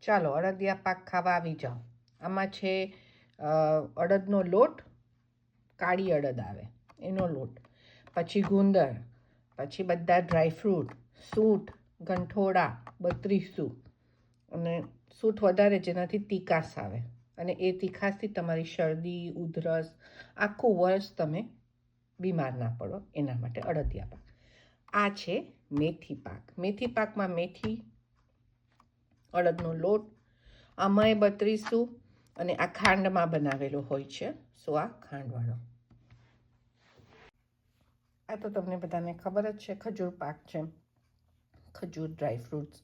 ચાલો અડદિયા પાક ખાવા આવી જાઓ. આમાં છે અડદનો લોટ, કાળી અડદ આવે એનો લોટ, પછી ગુંદર, પછી બધા ડ્રાયફ્રૂટ, સૂંઠ, ગંઠોડા, બત્રીસું, અને સૂંઠ વધારે જેનાથી તીખાશ આવે, અને એ તીખાશથી તમારી શરદી, ઉધરસ, આખું વર્ષ તમે બીમાર ના પડો એના માટે અડદિયા પાક. આ છે મેથી પાક. મેથી પાકમાં મેથી, અડદનો લોટ, આમાંય બત્રીસું, અને આ ખાંડમાં બનાવેલો હોય છે. સો આ ખાંડવાળો. આ તો તમને બધાને ખબર જ છે, ખજૂર પાક છે, ખજૂર, ડ્રાયફ્રૂટ્સ,